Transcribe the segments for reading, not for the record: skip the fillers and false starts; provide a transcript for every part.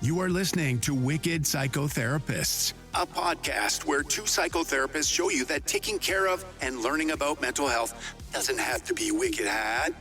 You are listening to Wicked Psychotherapists, a podcast where two psychotherapists show you that taking care of and learning about mental health doesn't have to be wicked hard.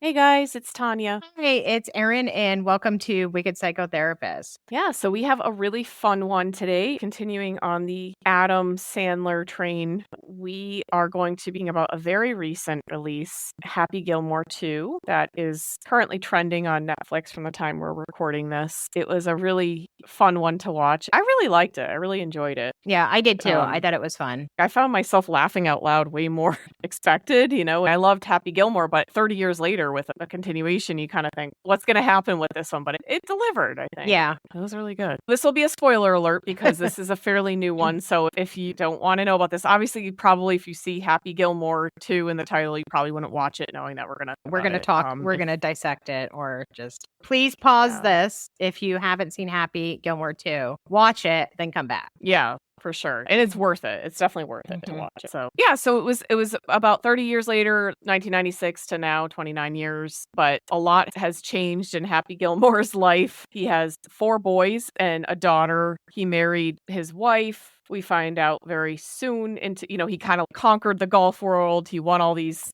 Hey guys, it's Tanya. Hey, it's Erin, and welcome to Wicked Psychotherapist. Yeah, so we have a really fun one today. Continuing on the Adam Sandler train, we are going to be about a very recent release, Happy Gilmore 2, that is currently trending on Netflix from the time we're recording this. It was a really fun one to watch. I really liked it. I really enjoyed it. Yeah, I did too. I thought it was fun. I found myself laughing out loud way more expected. I loved Happy Gilmore, but 30 years later with a continuation, you kind of think, what's going to happen with this one? But it delivered, I think. Yeah. It was really good. This will be a spoiler alert because this is a fairly new one. So if you don't want to know about this, obviously, you probably, if you see Happy Gilmore 2 in the title, you probably wouldn't watch it knowing that we're going to talk, we're going to dissect it, or just please pause this if you haven't seen Happy Gilmore 2. Watch it, then come back. Yeah. For sure. And it's worth it. It's definitely worth it to watch it. So yeah, so it was about 30 years later, 1996 to now, 29 years. But a lot has changed in Happy Gilmore's life. He has 4 boys and a daughter. He married his wife. We find out very soon he kind of conquered the golf world. He won all these,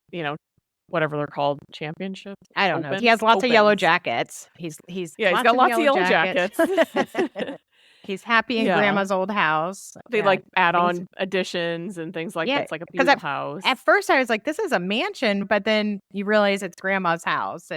whatever they're called, championships. I don't know. He has lots of yellow jackets. He's got lots of yellow jackets. He's happy in Grandma's old house. They add on additions and things like that. It's like a beautiful house. At first I was like, this is a mansion, but then you realize it's Grandma's house.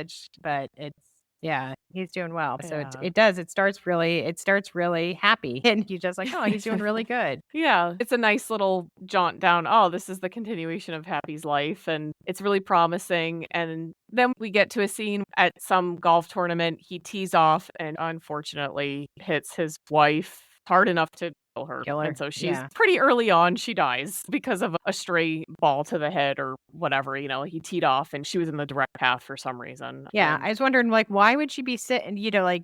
He's doing well. So it starts really happy. And you're just like, oh, he's doing really good. Yeah. It's a nice little jaunt down. Oh, this is the continuation of Happy's life. And it's really promising. And then we get to a scene at some golf tournament. He tees off and unfortunately hits his wife hard enough to kill her. And so she's pretty early on, she dies because of a stray ball to the head or whatever. He teed off and she was in the direct path for some reason. Yeah. I was wondering, why would she be sitting,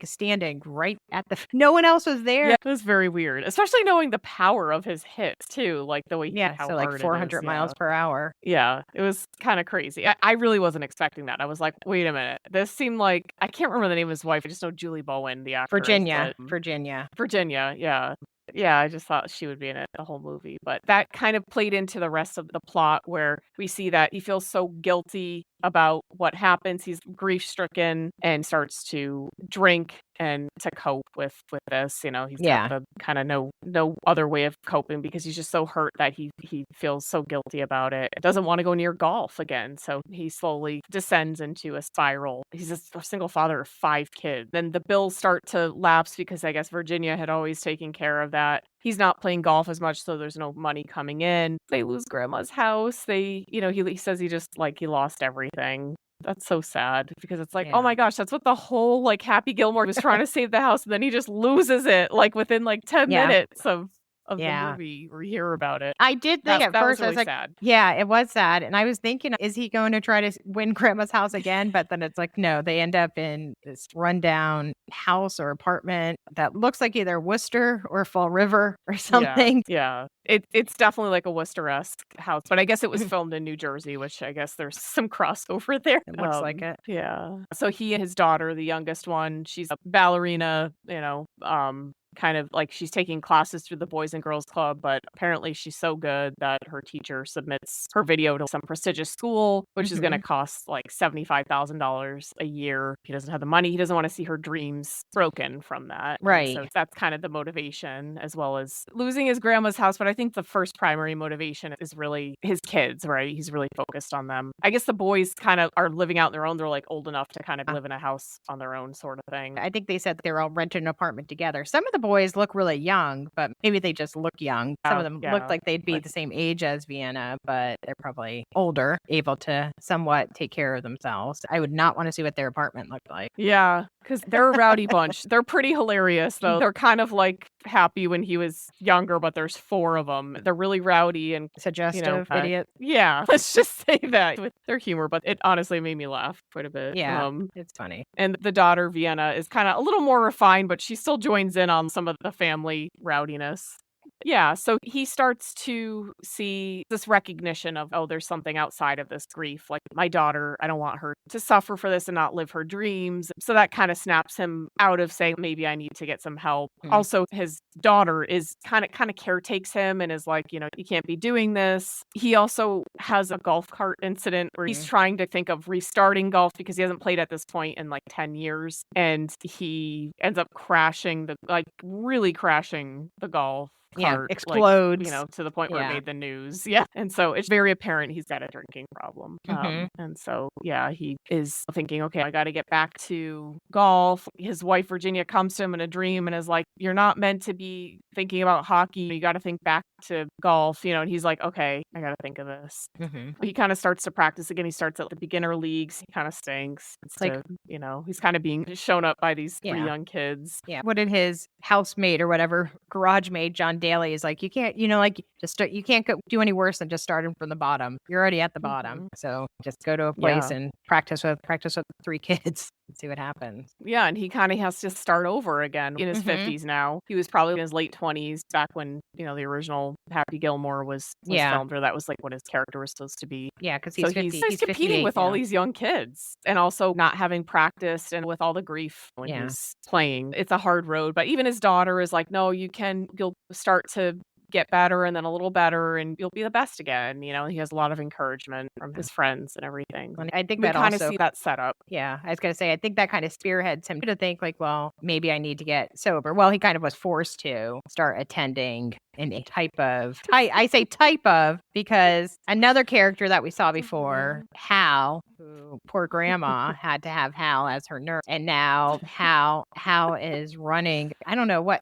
standing right at no one else was there. Yeah, it was very weird, especially knowing the power of his hits too, like the way so like 400 miles per hour. Yeah, it was kind of crazy. I really wasn't expecting that. I was like, wait a minute. This seemed like, I can't remember the name of his wife. I just know Julie Bowen, the actress. Virginia. Yeah. Yeah, I just thought she would be in it the whole movie. But that kind of played into the rest of the plot where we see that he feels so guilty about what happens. He's grief-stricken and starts to drink and to cope with this. He's got the kind of no other way of coping because he's just so hurt that he feels so guilty about it. Doesn't want to go near golf again. So he slowly descends into a spiral. He's a single father of 5 kids. Then the bills start to lapse because I guess Virginia had always taken care of that. He's not playing golf as much, so there's no money coming in. They lose Grandma's house. He says he lost everything. That's so sad because it's oh my gosh, that's what the whole Happy Gilmore was trying to save the house, and then he just loses it within 10 minutes of the movie. We hear about it. I did think at first, really I was sad. Yeah, it was sad. And I was thinking, is he going to try to win Grandma's house again? But then it's no, they end up in this rundown house or apartment that looks like either Worcester or Fall River or something. Yeah. It's definitely a Worcester-esque house, but I guess it was filmed in New Jersey, which I guess there's some crossover there. It looks like it. Yeah. So he and his daughter, the youngest one, she's a ballerina, kind of she's taking classes through the Boys and Girls Club, but apparently she's so good that her teacher submits her video to some prestigious school, which is going to cost $75,000 a year. He doesn't have the money. He doesn't want to see her dreams broken from that. Right. And so that's kind of the motivation, as well as losing his grandma's house. But I think the first primary motivation is really his kids, right? He's really focused on them. I guess the boys kind of are living out on their own. They're old enough to kind of live in a house on their own, sort of thing. I think they said they're all renting an apartment together. Some of the boys look really young, but maybe they just look young. Some of them look like they'd be the same age as Vienna, but they're probably older, able to somewhat take care of themselves. I would not want to see what their apartment looked like. Yeah. Because they're a rowdy bunch. They're pretty hilarious, though. They're kind of like Happy when he was younger, but there's 4 of them. They're really rowdy and, Suggestive idiot. yeah, let's just say that with their humor, but it honestly made me laugh quite a bit. Yeah, it's funny. And the daughter, Vienna, is kind of a little more refined, but she still joins in on some of the family rowdiness. Yeah, so he starts to see this recognition of, oh, there's something outside of this grief. Like, my daughter, I don't want her to suffer for this and not live her dreams. So that kind of snaps him out of saying, maybe I need to get some help. Also, his daughter is kind of caretakes him and is like, you can't be doing this. He also has a golf cart incident where he's trying to think of restarting golf because he hasn't played at this point in like 10 years. And he ends up really crashing the golf. Cart, explodes. To the point where it made the news. Yeah. And so it's very apparent he's got a drinking problem. And so, he is thinking, okay, I got to get back to golf. His wife, Virginia, comes to him in a dream and is like, you're not meant to be thinking about hockey. You got to think back to golf, and he's like, okay, I got to think of this. He kind of starts to practice again. He starts at the beginner leagues. He kind of stinks. It's like, he's kind of being shown up by these 3 young kids. Yeah. What did his housemate or whatever, garage maid, John Daly, is like, you can't, you can't do any worse than just starting from the bottom. You're already at the bottom. So just go to a place and practice with 3 kids and see what happens. Yeah. And he kind of has to start over again in his 50s now. He was probably in his late 20s back when, the original Happy Gilmore was filmed, or that was like what his character was supposed to be. Yeah. Because he's 50. He's competing with all these young kids and also not having practiced and with all the grief when he's playing. It's a hard road. But even his daughter is like, no, you'll start to get better and then a little better and you'll be the best again. He has a lot of encouragement from his friends and everything. I think we that kind of also see that set up. Yeah, I was going to say, I think that kind of spearheads him to think like, well, maybe I need to get sober. Well, he kind of was forced to start attending in a type of, I say type of, because another character that we saw before, Hal, who poor grandma had to have Hal as her nurse. And now Hal is running, I don't know what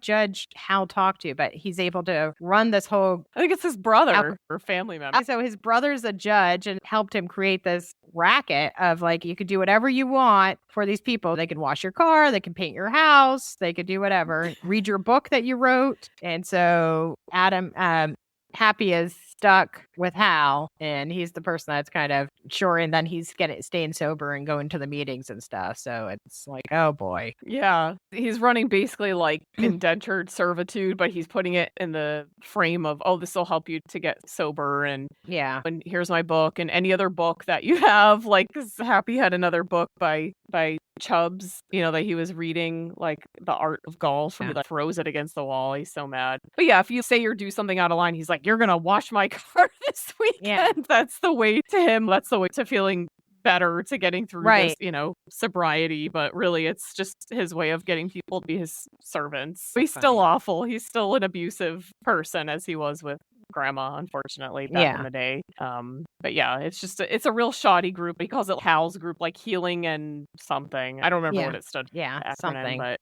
judge Hal talked to, but he's able to run this whole... I think it's his brother or family member. So his brother's a judge and helped him create this racket of like, you could do whatever you want for these people. They could wash your car, they can paint your house, they could do whatever, read your book that you wrote. And so Happy is stuck with Hal, and he's the person that's kind of sure, and then he's staying sober and going to the meetings and stuff. So it's like, oh boy. Yeah. He's running basically like indentured servitude, but he's putting it in the frame of, oh, this will help you to get sober. And and here's my book and any other book that you have. Like, 'cause Happy had another book by Chubbs, that he was reading, like The Art of Golf, and he like throws it against the wall. He's so mad. But yeah, if you say you do something out of line, he's like, you're going to wash my car this weekend. Yeah. That's the way to him. That's the way to feeling better, to getting through this, sobriety. But really, it's just his way of getting people to be his servants. So he's still awful. He's still an abusive person, as he was with grandma, unfortunately, back in the day. But yeah, it's a real shoddy group. He calls it Hal's group, like healing and something. I don't remember what it stood for. Yeah, something. But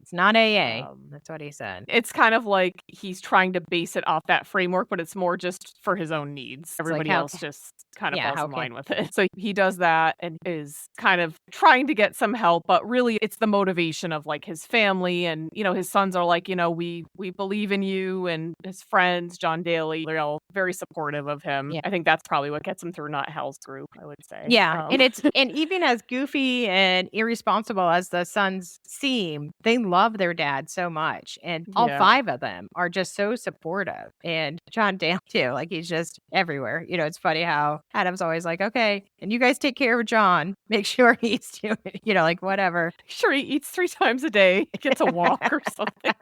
it's not AA. That's what he said. It's kind of like he's trying to base it off that framework, but it's more just for his own needs. Everybody else just kind of falls in line with it. So he does that and is kind of trying to get some help, but really it's the motivation of like his family and, his sons are like, we believe in you, and his friends, John Daly, they're all very supportive of him. Yeah. I think that's probably what gets him through not Hal's group, I would say. Yeah. And even as goofy and irresponsible as the sons seem, they love their dad so much, and all 5 of them are just so supportive. And John Daly too, like he's just everywhere. It's funny how Adam's always like, okay, and you guys take care of John, make sure he's doing, like whatever. Sure, he eats 3 times a day, gets a walk or something.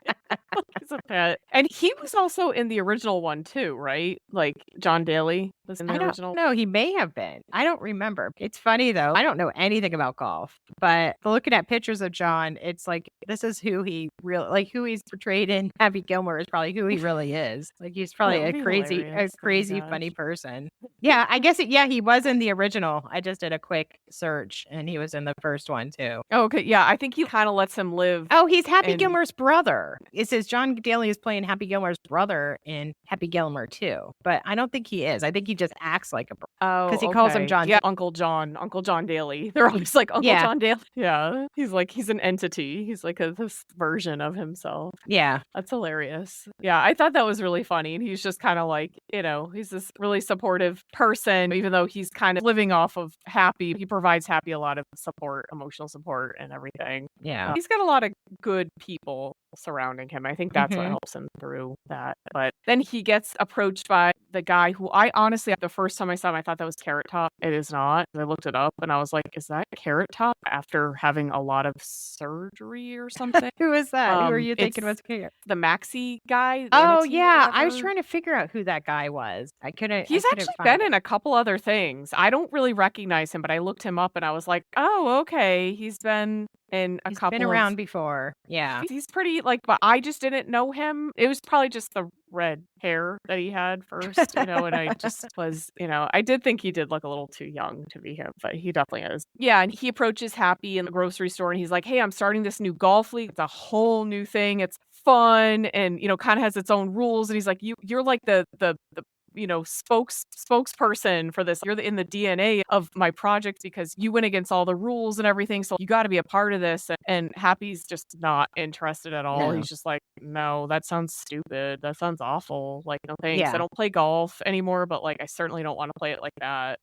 He's a pet. And he was also in the original one too, right? Like John Daly was in the original. No, he may have been. I don't remember. It's funny though. I don't know anything about golf, but looking at pictures of John, it's like this is who he who he's portrayed in Happy Gilmore is probably who he really is. Like he's probably a crazy, funny person. Yeah, I guess he was in the original. I just did a quick search and he was in the first one too. Oh, okay. Yeah, I think he kind of lets him live. Oh, he's Happy Gilmore's brother. it says John Daly is playing Happy Gilmore's brother in Happy Gilmore too, but I don't think he is. I think he just acts like a brother. Oh, because he calls him John. Yeah, Uncle John Daly. They're always like Uncle Yeah. John Daly. Yeah, he's an entity. He's like this version of himself. Yeah. That's hilarious. Yeah, I thought that was really funny. And he's just kind of like, he's this really supportive person, even though he's kind of living off of Happy. He provides Happy a lot of support, emotional support and everything. Yeah. He's got a lot of good people surrounding him. I think that's what helps him through that. But then he gets approached by the guy who I honestly, the first time I saw him, I thought that was Carrot Top. It is not. I looked it up and I was like, is that Carrot Top after having a lot of surgery or something? Who is that? Who are you thinking was Carrot? The Maxi guy. Oh, yeah. I was trying to figure out who that guy was. I couldn't. He's actually been in a couple other things. I don't really recognize him, but I looked him up and I was like, oh, okay. He's been in a couple. Been around before. Yeah. He's pretty but I just didn't know him. It was probably just the red hair that he had first, and I just was, I did think he did look a little too young to be him, but he definitely is. Yeah, and he approaches Happy in the grocery store and he's like, hey, I'm starting this new golf league. It's a whole new thing. It's fun and, kind of has its own rules. And he's like, you're like the spokesperson for this. You're in the DNA of my project because you went against all the rules and everything. So you got to be a part of this. And Happy's just not interested at all. No. He's just like, no, that sounds stupid. That sounds awful. Like, no thanks. Yeah. I don't play golf anymore, but I certainly don't want to play it like that.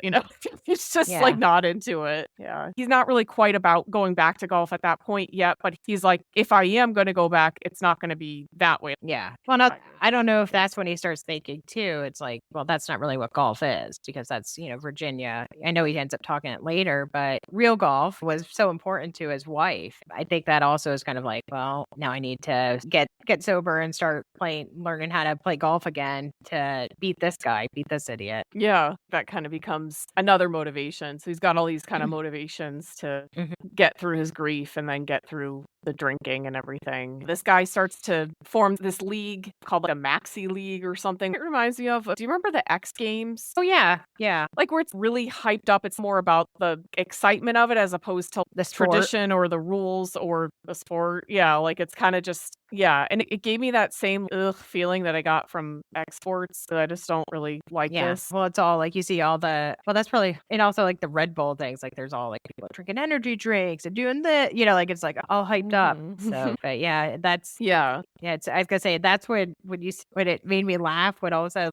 He's just not into it. Yeah. He's not really quite about going back to golf at that point yet, but he's like, if I am going to go back, it's not going to be that way. Yeah. Well, no, I don't know if that's when he starts thinking too. It's like, well, that's not really what golf is because that's, Virginia. I know he ends up talking it later, but real golf was so important to his wife. I think that also is kind of like, well, now I need to get sober and start learning how to play golf again to beat this guy, beat this idiot. Yeah, that kind of becomes another motivation. So he's got all these kind of motivations to get through his grief and then get through the drinking and everything. This guy starts to form this league called a Maxi League or something. It reminds me of, do you remember the X Games? Oh, yeah. Yeah. Where it's really hyped up. It's more about the excitement of it as opposed to the tradition or the rules or the sport. Yeah, it's kind of just, yeah. And it gave me that same feeling that I got from X Sports that I just don't really like this. Well, it's all you see all that's probably, and also the Red Bull things. There's all people drinking energy drinks and doing the, it's all hyped up. So, but yeah, that's, yeah, it's, I was gonna say, that's when it made me laugh, when also,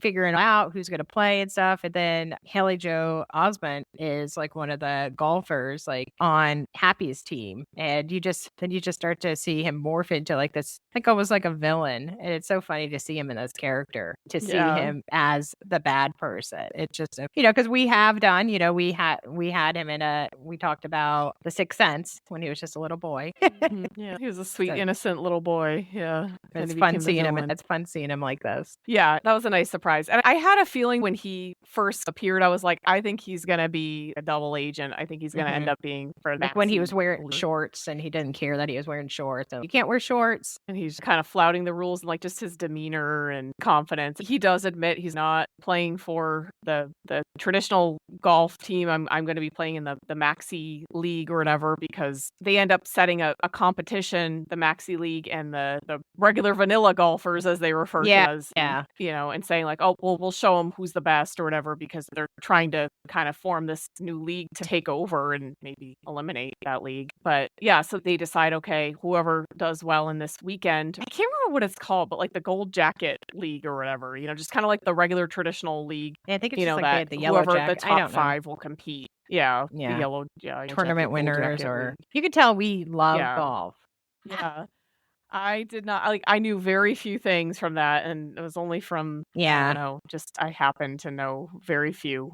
figuring out who's going to play and stuff. And then Haley Joe Osment is one of the golfers on Happy's team. And you just start to see him morph into this, almost like a villain. And it's so funny to see him in this character, to see him as the bad person. It's just, because we have done, we had him we talked about The Sixth Sense when he was just a little boy. Yeah, he was a sweet, innocent little boy. Yeah. It's fun seeing him. It's fun seeing him like this. Yeah, that was a nice surprise. And I had a feeling when he first appeared, I was like, I think he's going to be a double agent. I think he's going to end up being for that. When he was wearing shorts and he didn't care that he was wearing shorts. So you can't wear shorts. And he's kind of flouting the rules and just his demeanor and confidence. He does admit he's not playing for the traditional golf team. I'm going to be playing in the Maxi League or whatever, because they end up setting a competition, the Maxi League and the regular vanilla golfers, as they refer to as. Yeah. And saying oh, well, we'll show them who's the best or whatever, because they're trying to kind of form this new league to take over and maybe eliminate that league. But yeah, so they decide, okay, whoever does well in this weekend, I can't remember what it's called, but the Gold Jacket League or whatever, just kind of like the regular traditional league. Yeah, I think it's just the yellow whoever jacket. The top five will compete. Yeah. The yellow tournament winners, or you can tell we love golf. Yeah. I did not, I knew very few things from that, and it was only from, I don't know, just I happen to know very few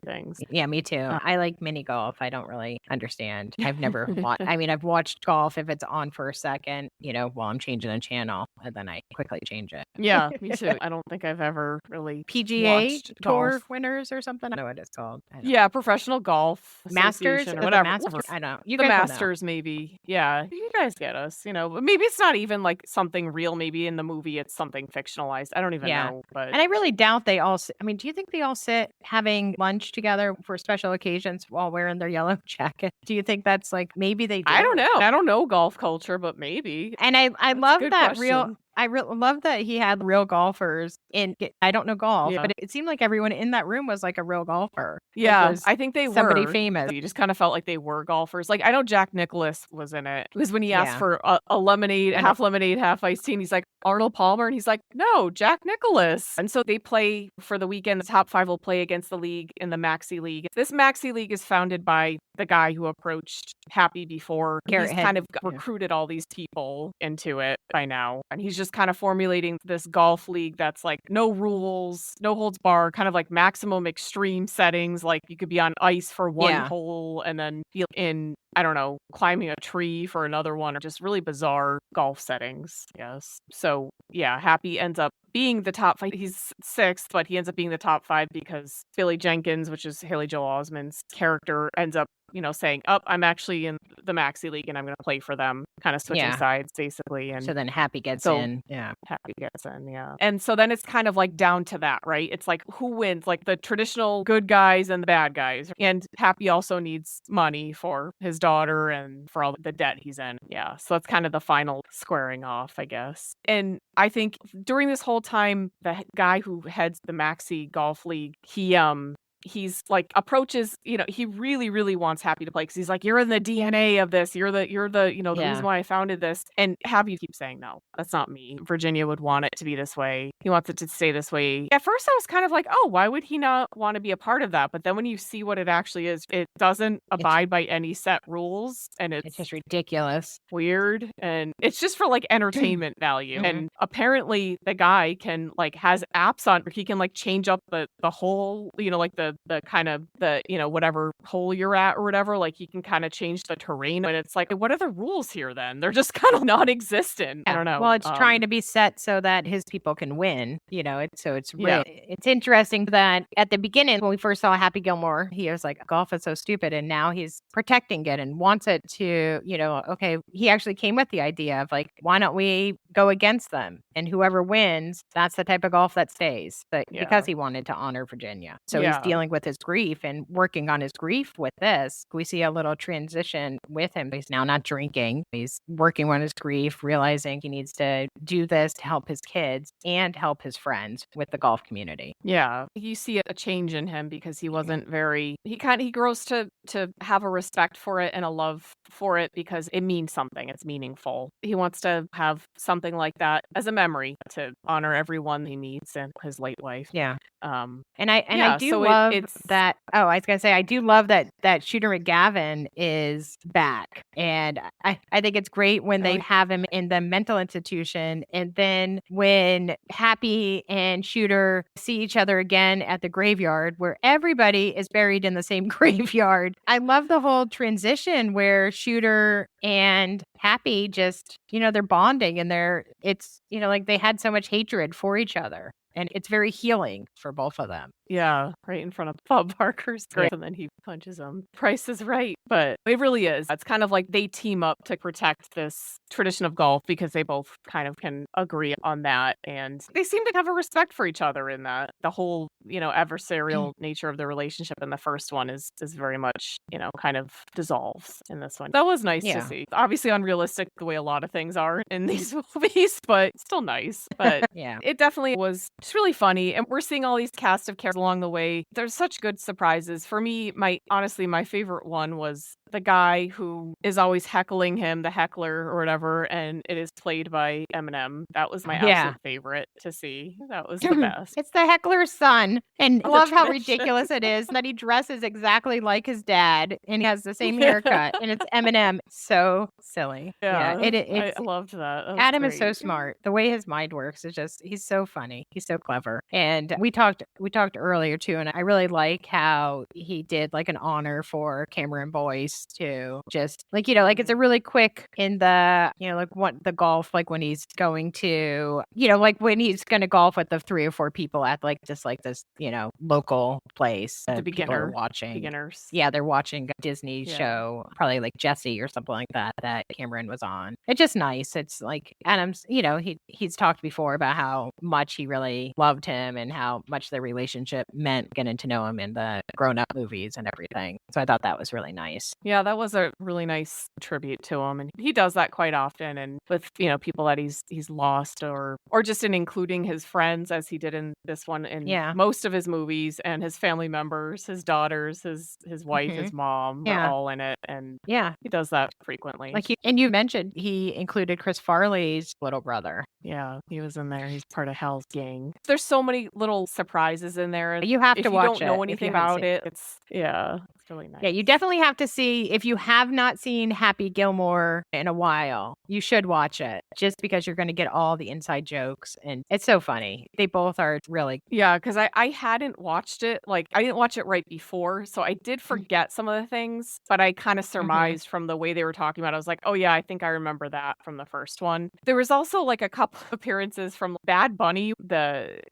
things. Yeah, me too. I like mini golf. I don't really understand. I've never watched, I've watched golf if it's on for a second, while I'm changing a channel, and then I quickly change it. Yeah, me too. I don't think I've ever really PGA Tour golf. Winners or something. I don't know what it's called. Yeah, professional golf. Masters or whatever. I don't know. The Masters, maybe. Yeah, you guys get us, but maybe it's not not even like something real. Maybe in the movie it's something fictionalized. I don't even know. But And I really doubt they all I mean, do you think they all sit having lunch together for special occasions while wearing their yellow jacket? Do you think that's like maybe they do? I don't know. I don't know golf culture, but maybe. And I That's a love good that question. I love that he had real golfers in. I don't know golf, Yeah. but it seemed like everyone in that room was like a real golfer. Like, Yeah, was I think they somebody were. famous. You just kind of felt like they were golfers. Like I know Jack Nicklaus was in it. It was when he asked Yeah. for a lemonade, half lemonade, half iced tea. And he's like, Arnold Palmer. And he's like, no, Jack Nicklaus. And so they play for the weekend. The top 5 will play against the league in the Maxi League. This Maxi League is founded by the guy who approached Happy before. Garrett He's had- kind of yeah. recruited all these people into it by now. And he's just kind of formulating this golf league that's like no rules, no holds bar, kind of like maximum extreme settings. Like you could be on ice for one Yeah. hole and then be in, I don't know, climbing a tree for another one, or just really bizarre golf settings. Yes. So yeah, Happy ends up being the top 5. He's 6th, but he ends up being the top 5 because Billy Jenkins, which is Haley Joel Osment's character, ends up, saying, I'm actually in the Maxi League and I'm going to play for them, kind of switching Yeah. sides basically. And So then Happy gets so- in. Yeah. Happy gets in, yeah. And so then it's kind of like down to that, right? It's like who wins, like the traditional good guys and the bad guys. And Happy also needs money for his daughter and for all the debt he's in. Yeah. So that's kind of the final squaring off, I guess. And I think during this whole time, the guy who heads the Maxi Golf League, he's like approaches, he really, really wants Happy to play because he's like, you're in the DNA of this. You're the the Yeah. reason why I founded this. And Happy keeps saying, no, that's not me. Virginia would want it to be this way. He wants it to stay this way. At first I was kind of like, oh, why would he not want to be a part of that? But then when you see what it actually is, it doesn't abide by any set rules. And It's just ridiculous. weird, and it's just for like entertainment value. Mhm. And apparently the guy can like has apps on where he can like change up the hole, like the kind of the whatever hole you're at or whatever, like he can kind of change the terrain. And it's like, what are the rules here then? They're just kind of non-existent. I don't know. Well, it's trying to be set so that his people can win. Yeah. It's interesting that at the beginning when we first saw Happy Gilmore, he was like, golf is so stupid, and now he's protecting it and wants it to, okay. He actually came with the idea of like, why don't we go against them, and whoever wins, that's the type of golf that stays. But Yeah. because he wanted to honor Virginia, so he's Yeah. dealing with his grief and working on his grief with this. We see a little transition with him. He's now not drinking. He's working on his grief, realizing he needs to do this to help his kids and help his friends with the golf community. Yeah, you see a change in him because he wasn't very. He grows to have a respect for it and a love for it because it means something. It's meaningful. He wants to have something like that as a memory to honor everyone he meets in his late life. Yeah. And I do love that. Oh, I was gonna say I do love that Shooter McGavin is back, and I think it's great when they have him in the mental institution, and then when Happy and Shooter see each other again at the graveyard where everybody is buried in the same graveyard. I love the whole transition where Shooter and Happy just they're bonding, and it's like they had so much hatred for each other. And it's very healing for both of them. Yeah, right in front of Bob Barker's grave, and then he punches him. Price is Right, but it really is. It's kind of like they team up to protect this tradition of golf because they both kind of can agree on that, and they seem to have a respect for each other in that. The whole, adversarial nature of the relationship in the first one is very much, kind of dissolves in this one. That was nice to see. Obviously unrealistic the way a lot of things are in these movies, but still nice. But Yeah. it definitely was just really funny, and we're seeing all these cast of characters along the way. There's such good surprises. For me, my favorite one was the guy who is always heckling him, the heckler or whatever, and it is played by Eminem. That was my absolute favorite to see. That was the best. It's the heckler's son. And I Oh, love how tradition. ridiculous it is that he dresses exactly like his dad and he has the same haircut, and it's Eminem. So silly. Yeah, It's I loved that. That was Adam is so great. smart. The way his mind works is just, he's so funny. He's so clever. And we talked earlier too, and I really like how he did like an honor for Cameron Boyce to just like, like it's a really quick in the, like what the golf, like when he's going to, like when he's going to golf with the 3 or 4 people at like just like this, local place. The People are watching. beginners. Yeah, they're watching a Disney show, probably like Jessie or something like that Cameron was on. It's just nice. It's like Adam's, he's talked before about how much he really loved him and how much their relationship meant getting to know him in the grown-up movies and everything. So I thought that was really nice. Yeah, that was a really nice tribute to him, and he does that quite often, and with people that he's lost, or just in including his friends, as he did in this one, in most of his movies, and his family members, his daughters, his wife, his mom, are all in it, and he does that frequently. Like and you mentioned he included Chris Farley's little brother. Yeah, he was in there. He's part of Hell's Gang. There's so many little surprises in there. You have to watch it. If you don't know anything about it, it's really nice. Yeah, you definitely have to see, if you have not seen Happy Gilmore in a while, you should watch it just because you're going to get all the inside jokes, and it's so funny. They both are really. Yeah, because I hadn't watched it. Like, I didn't watch it right before, so I did forget some of the things, but I kind of surmised from the way they were talking about it. I was like, oh yeah, I think I remember that from the first one. There was also like a couple of appearances from Bad Bunny,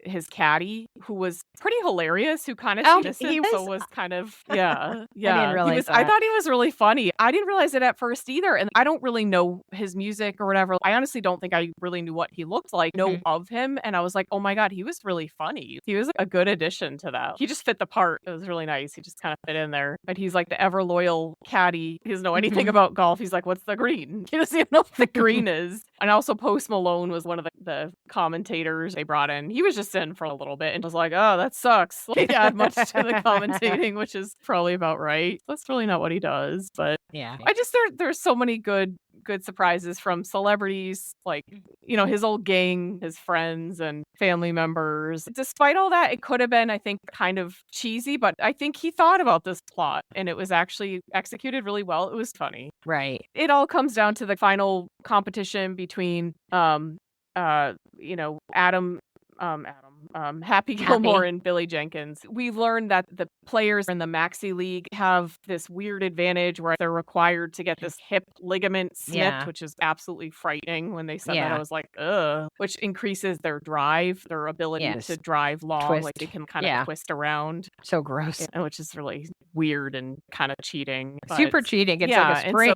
his caddy, who was pretty hilarious, who kind of was kind of yeah. I didn't realize that. I thought he was really funny. I didn't realize it at first either, and I don't really know his music or whatever. I honestly don't think I really knew what he looked like, of him, and I was like, oh my god, he was really funny. He was a good addition to that. He just fit the part. It was really nice. He just kind of fit in there. But he's like the ever loyal caddy. He doesn't know anything about golf. He's like, what's the green? He doesn't even know what the green is. And also Post Malone was one of the commentators they brought in. He was just in for a little bit and was like, oh, that sucks. He didn't add much to the commentating, which is probably about right. That's really not what he does. But yeah, I just there's so many good surprises from celebrities, like, his old gang, his friends and family members. Despite all that, it could have been, I think, kind of cheesy, but I think he thought about this plot and it was actually executed really well. It was funny. Right. It all comes down to the final competition between Happy Gilmore and Billy Jenkins. We've learned that the players in the Maxi League have this weird advantage where they're required to get this hip ligament snipped, which is absolutely frightening. When they said that, I was like, ugh, which increases their drive, their ability to drive long. Twist. Like they can kind of twist around. So gross. Which is really weird and kind of cheating. Super cheating. It's like a spring.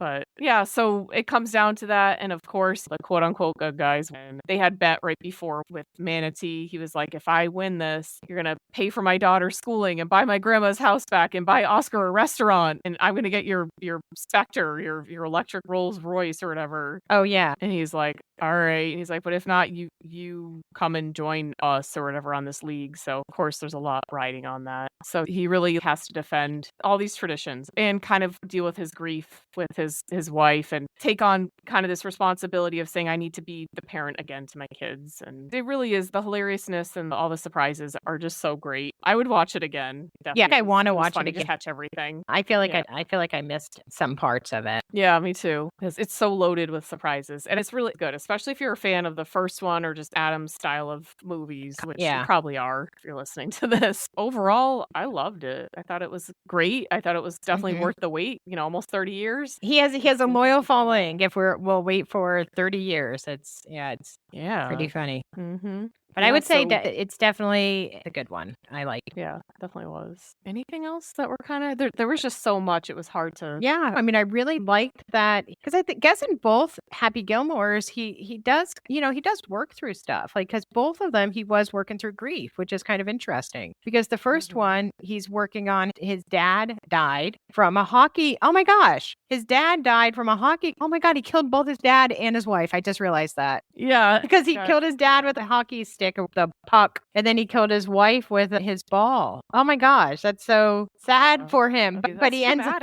So it comes down to that. And of course, the quote unquote good guys, when they had bet right before with Manatee, he was like, if I win this, you're going to pay for my daughter's schooling and buy my grandma's house back and buy Oscar a restaurant. And I'm going to get your Spectre, your electric Rolls Royce or whatever. Oh, yeah. And he's like, all right. And he's like, but if not, you come and join us or whatever on this league. So of course there's a lot riding on that. So he really has to defend all these traditions and kind of deal with his grief with his wife and take on kind of this responsibility of saying, I need to be the parent again to my kids. And it really is, the hilariousness and all the surprises are just so great. I would watch it again. Definitely. Yeah, I want to watch it again. To catch everything. I feel like I missed some parts of it. Yeah, me too. Because it's so loaded with surprises, and it's really good, especially if you're a fan of the first one or just Adam's style of movies, which you probably are if you're listening to this. Overall, I loved it. I thought it was great. I thought it was definitely worth the wait. Almost 30 years. He has a loyal following. If we'll wait for 30 years, it's pretty funny. Mm-hmm. But I would say that it's definitely a good one. I like it. Yeah, definitely was. Anything else that were kind of there was just so much, it was hard to. Yeah, I mean, I really liked that because I guess in both Happy Gilmores, he does, he does work through stuff. Like, because both of them, he was working through grief, which is kind of interesting. Because the first one, he's working on, his dad died from a hockey. Oh my gosh, his dad died from a hockey. Oh my God, he killed both his dad and his wife. I just realized that. Yeah, because he killed his dad with a hockey stick, the puck, and then he killed his wife with his ball. Oh my gosh, that's so sad for him. But he ends up,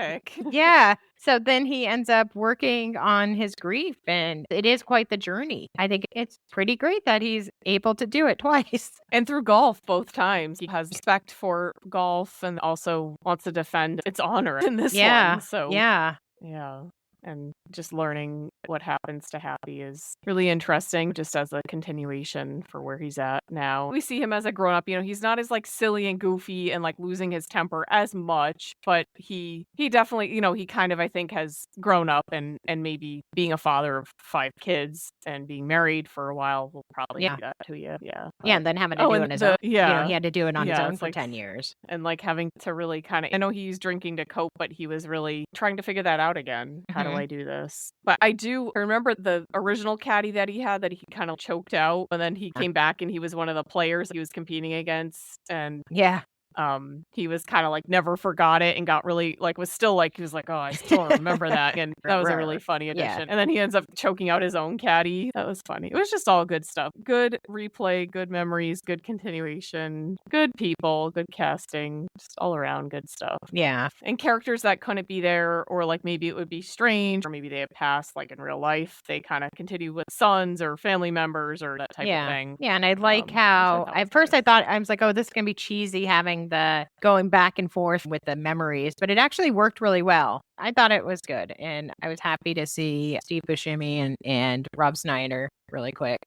so then he ends up working on his grief, and it is quite the journey. I think it's pretty great that he's able to do it twice. And through golf, both times. He has respect for golf and also wants to defend its honor in this one. So yeah. And just learning what happens to Happy is really interesting just as a continuation for where he's at now. We see him as a grown up, he's not as like silly and goofy and like losing his temper as much, but he definitely, he kind of I think has grown up and maybe being a father of 5 kids and being married for a while will probably do that to you. Yeah. Yeah, and then having to do it on his own. He had to do it on his own for 10 years. And like having to really kind of, I know he used drinking to cope, but he was really trying to figure that out again. How do I do this? But I do remember the original caddy that he had that he kind of choked out, and then he came back and he was one of the players he was competing against. And he was kind of like never forgot it and got really like was still like he was like, oh, I still remember that. And that was a really funny addition. And then he ends up choking out his own caddy. That was funny. It was just all good stuff. Good replay, good memories, good continuation, good people, good casting, just all around good stuff. Yeah. And characters that couldn't be there, or like maybe it would be strange, or maybe they have passed like in real life. They kind of continue with sons or family members or that type of thing. Yeah. And I like how at first I thought I was like, oh, this is gonna be cheesy having the going back and forth with the memories, but it actually worked really well. I thought it was good, and I was happy to see Steve Buscemi and Rob Schneider really quick,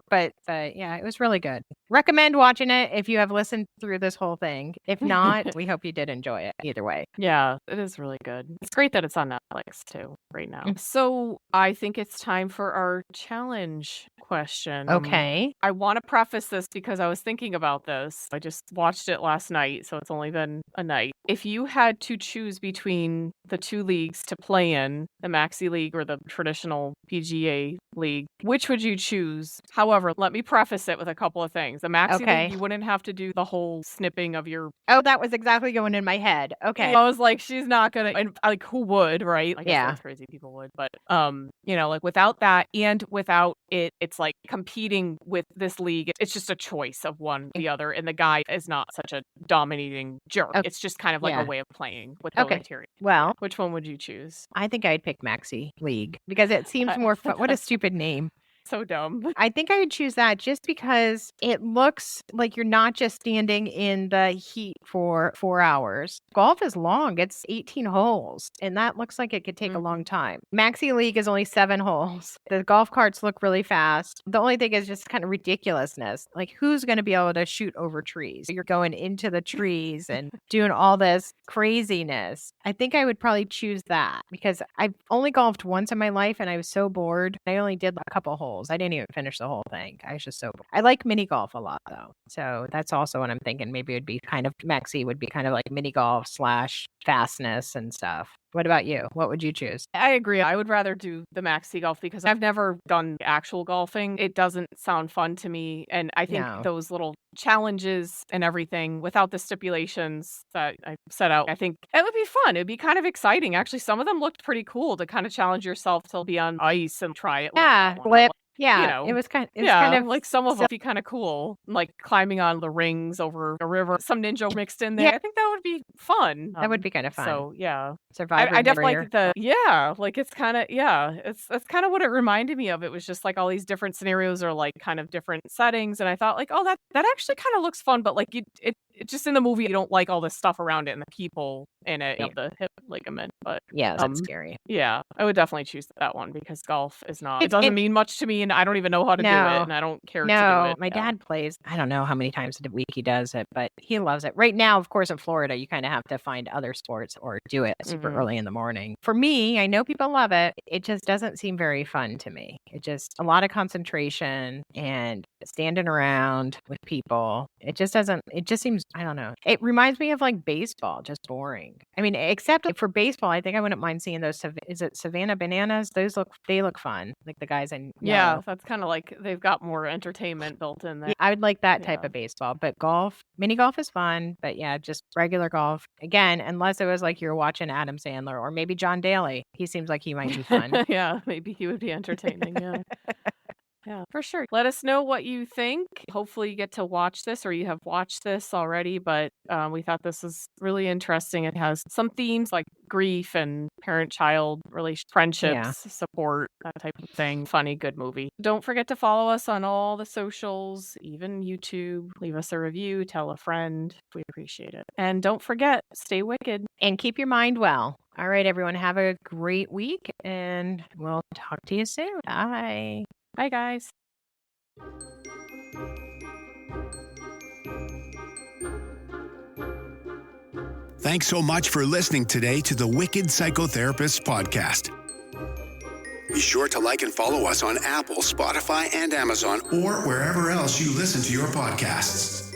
but yeah, it was really good. Recommend watching it if you have listened through this whole thing. If not, we hope you did enjoy it either way. Yeah, it is really good. It's great that it's on Netflix too right now. So I think it's time for our challenge question. Okay. I want to preface this because I was thinking about this. I just watched it last night, so it's only been a night. If you had to choose between the 2 leagues to play in, the Maxi League or the traditional PGA League, which would you choose? However, let me preface it with a couple of things. The Maxi League, you wouldn't have to do the whole snipping of your... Oh, that was exactly going in my head. Okay. I was like, she's not gonna, and like, who would, right? I guess those crazy people would, but like without that and without it, it's like competing with this league. It's just a choice of one or the other, and the guy is not such a dominating jerk. It's just kind of like a way of playing with the material. Well, which one would you choose? I think I'd pick Maxi League because it seems more fun. What a stupid name. So dumb. I think I would choose that just because it looks like you're not just standing in the heat for 4 hours. Golf is long. It's 18 holes, and that looks like it could take a long time. Maxi League is only 7 holes. The golf carts look really fast. The only thing is just kind of ridiculousness. Like, who's going to be able to shoot over trees? You're going into the trees and doing all this craziness. I think I would probably choose that because I've only golfed once in my life, and I was so bored. I only did a couple holes. I didn't even finish the whole thing. I was just so bored. I like mini golf a lot though. So that's also what I'm thinking. Maybe it'd be kind of Maxi would be kind of like mini golf / fastness and stuff. What about you? What would you choose? I agree. I would rather do the Maxi golf because I've never done actual golfing. It doesn't sound fun to me. And I think those little challenges and everything without the stipulations that I set out, I think it would be fun. It'd be kind of exciting. Actually, some of them looked pretty cool to kind of challenge yourself to be on ice and try it. Flip. Yeah, it was kind of like some of them would be kind of cool, like climbing on the rings over a river, some ninja mixed in there. I think that would be fun. That would be kind of fun. So yeah, Survivor. I definitely like like it's kind of it's kind of what it reminded me of. It was just like all these different scenarios or like kind of different settings, and I thought like, oh, that actually kind of looks fun, but like it just in the movie you don't like all this stuff around it and the people in it, the hip ligament. But that's scary. Yeah, I would definitely choose that one because golf is not. It doesn't mean much to me. And I don't even know how to do it, and I don't care to do it. My dad plays. I don't know how many times a week he does it, but he loves it. Right now, of course, in Florida, you kind of have to find other sports or do it super early in the morning. For me, I know people love it. It just doesn't seem very fun to me. It just a lot of concentration and standing around with people. It just doesn't. It just seems. I don't know. It reminds me of like baseball, just boring. I mean, except for baseball, I think I wouldn't mind seeing those. Is it Savannah Bananas? They look fun. Like the guys in yellow. That's kind of like they've got more entertainment built in there. I would like that type of baseball, but mini golf is fun. But yeah, just regular golf again, unless it was like you're watching Adam Sandler or maybe John Daly. He seems like he might be fun. Yeah, maybe he would be entertaining. Yeah. Yeah, for sure. Let us know what you think. Hopefully you get to watch this or you have watched this already, but we thought this was really interesting. It has some themes like grief and parent-child relations, friendships, support, that type of thing. Funny, good movie. Don't forget to follow us on all the socials, even YouTube. Leave us a review, tell a friend. We appreciate it. And don't forget, stay wicked. And keep your mind well. All right, everyone, have a great week, and we'll talk to you soon. Bye. Bye, guys. Thanks so much for listening today to the Wicked Psychotherapist podcast. Be sure to like and follow us on Apple, Spotify, and Amazon, or wherever else you listen to your podcasts.